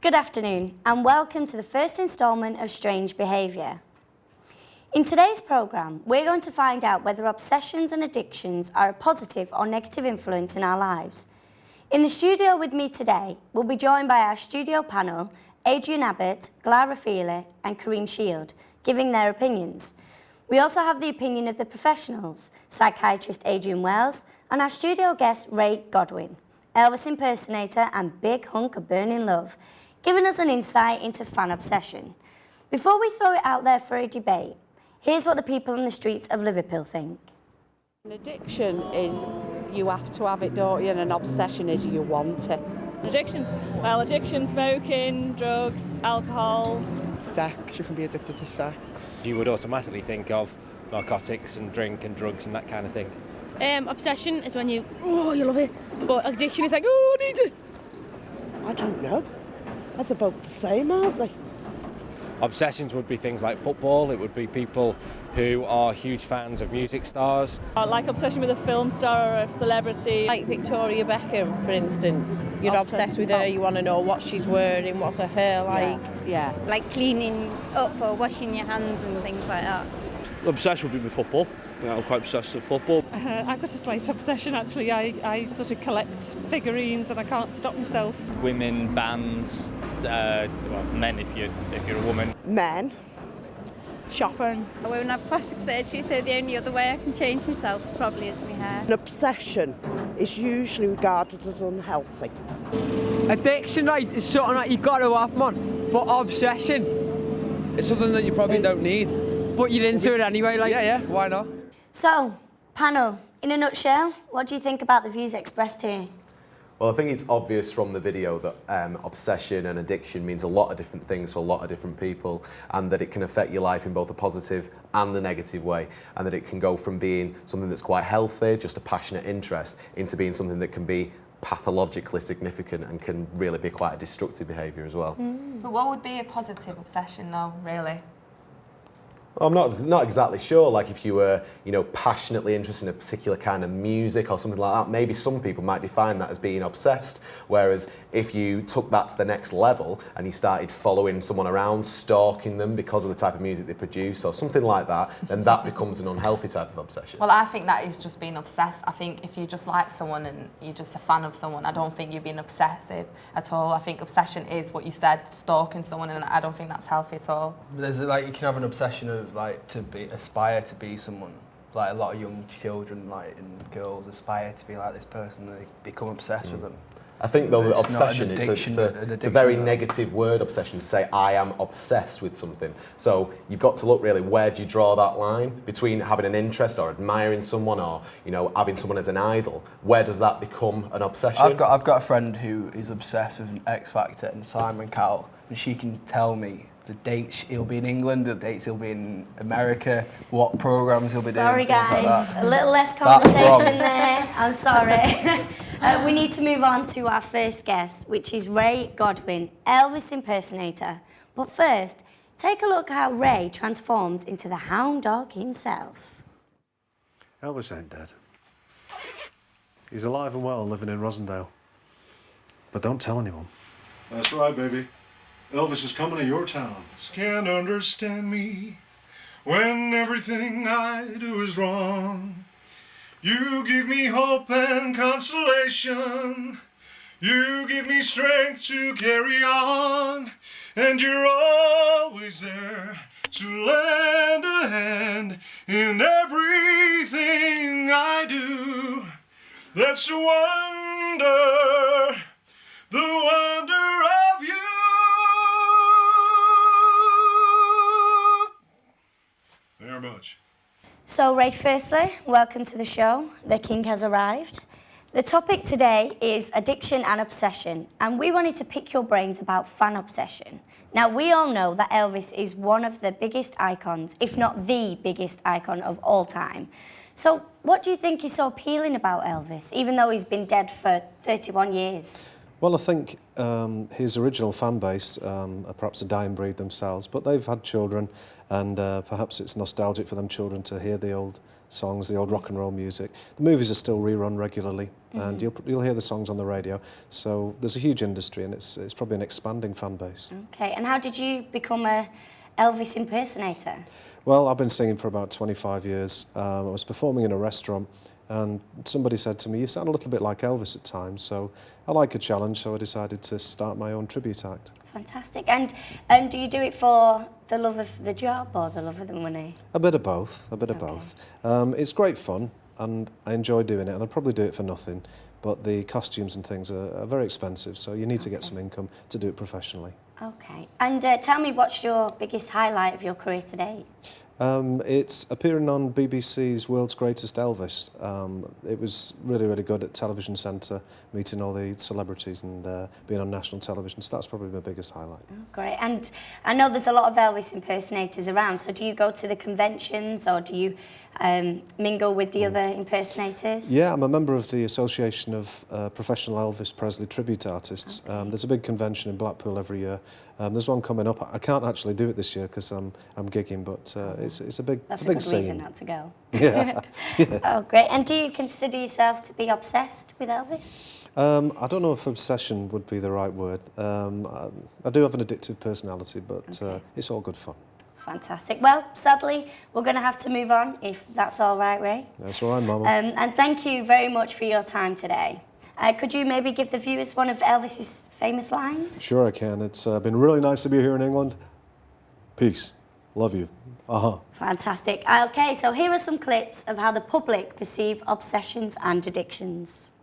Good afternoon and welcome to the first instalment of Strange Behaviour. In today's programme, we're going to find out whether obsessions and addictions are a positive or negative influence in our lives. In the studio with me today, we'll be joined by our studio panel, Adrian Abbott, Glara Feely and Kareem Shield, giving their opinions. We also have the opinion of the professionals, psychiatrist Adrian Wells and our studio guest Ray Godwin, Elvis impersonator and big hunk of burning love, giving us an insight into fan obsession. Before we throw it out there for a debate, here's what the people on the streets of Liverpool think. An addiction is you have to have it, don't you? And an obsession is you want it. Addictions? Well, addiction, smoking, drugs, alcohol. Sex, you can be addicted to sex. You would automatically think of narcotics and drink and drugs and that kind of thing. Obsession is when you love it. But addiction is like, I need it. I don't know. That's about the same, aren't they? Obsessions would be things like football. It would be people who are huge fans of music stars. Like obsession with a film star or a celebrity. Like Victoria Beckham, for instance. You're obsessed with her, you want to know what she's wearing, what's her hair like. Yeah. Like cleaning up or washing your hands and things like that. Obsession would be with football. Yeah, I'm quite obsessed with football. I've got a slight obsession actually. I sort of collect figurines and I can't stop myself. Women, bands, well, men if you're a woman. Men. Shopping. I won't have plastic surgery, so the only other way I can change myself probably is my hair. An obsession is usually regarded as unhealthy. Addiction, right, is something that you've got to have, man. But obsession, It's something that you probably don't need. but you're into it anyway, like. Yeah, why not? So, panel, in a nutshell, what do you think about the views expressed here? Well, I think it's obvious from the video that obsession and addiction means a lot of different things to a lot of different people, and that it can affect your life in both a positive and a negative way, and that it can go from being something that's quite healthy, just a passionate interest, into being something that can be pathologically significant and can really be quite a destructive behaviour as well. But what would be a positive obsession though, really? I'm not exactly sure. Like if you were, passionately interested in a particular kind of music or something like that, maybe some people might define that as being obsessed. Whereas if you took that to the next level and you started following someone around, stalking them because of the type of music they produce or something like that, then that becomes an unhealthy type of obsession. Well, I think that is just being obsessed. I think if you just like someone and you're just a fan of someone, I don't think you're being obsessive at all. I think obsession is what you said, stalking someone, and I don't think that's healthy at all. There's like you can have an obsession of aspire to be someone. Like a lot of young children and girls aspire to be like this person and they become obsessed with them. I think though that It's not obsession an is addiction, it's a very negative word, obsession, to say I am obsessed with something. So you've got to look really, where do you draw that line between having an interest or admiring someone or having someone as an idol? Where does that become an obsession? I've got a friend who is obsessed with X Factor and Simon Cowell, and she can tell me the dates he'll be in England, the dates he'll be in America, what programmes he'll be doing. Sorry guys, like a little less conversation there, I'm sorry. We need to move on to our first guest, which is Ray Godwin, Elvis impersonator. But first, take a look how Ray transforms into the hound dog himself. Elvis ain't dead. He's alive and well, living in Rosendale. But don't tell anyone. That's right, baby. Elvis is coming to your town. Can't understand me when everything I do is wrong. You give me hope and consolation. You give me strength to carry on. And you're always there to lend a hand in everything I do. That's the wonder of you. Very much. So Ray, firstly, welcome to the show. The king has arrived. The topic today is addiction and obsession, and we wanted to pick your brains about fan obsession. Now, we all know that Elvis is one of the biggest icons, if not the biggest icon of all time. So what do you think is so appealing about Elvis, even though he's been dead for 31 years? Well, I think his original fan base are perhaps a dying breed themselves, but they've had children, and perhaps it's nostalgic for them children to hear the old songs, the old rock and roll music. The movies are still rerun regularly, and you'll hear the songs on the radio. So there's a huge industry, and it's probably an expanding fan base. Okay, and how did you become a Elvis impersonator? Well, I've been singing for about 25 years. I was performing in a restaurant, and somebody said to me, "You sound a little bit like Elvis at times." So I like a challenge, so I decided to start my own tribute act. Fantastic. And do you do it for the love of the job or the love of the money? A bit of both, a bit of both. It's great fun, and I enjoy doing it, and I'd probably do it for nothing, but the costumes and things are very expensive, so you need to get some income to do it professionally. Okay. And tell me, what's your biggest highlight of your career to date? It's appearing on BBC's World's Greatest Elvis. It was really, really good at Television Centre, meeting all the celebrities and being on national television, so that's probably my biggest highlight. Oh, great. And I know there's a lot of Elvis impersonators around, so do you go to the conventions or do you mingle with the other impersonators? Yeah, I'm a member of the Association of Professional Elvis Presley Tribute Artists. Okay. There's a big convention in Blackpool every year. There's one coming up. I can't actually do it this year because I'm gigging, but it's a big That's it's a big good scene. reason not to go. Yeah. Yeah. Oh, great. And do you consider yourself to be obsessed with Elvis? I don't know if obsession would be the right word. I do have an addictive personality, but it's all good fun. Fantastic. Well, sadly, we're going to have to move on, if that's all right, Ray. That's all right, Mama. And thank you very much for your time today. Could you maybe give the viewers one of Elvis's famous lines? Sure I can. It's been really nice to be here in England. Peace. Love you. Fantastic. Okay, so here are some clips of how the public perceive obsessions and addictions.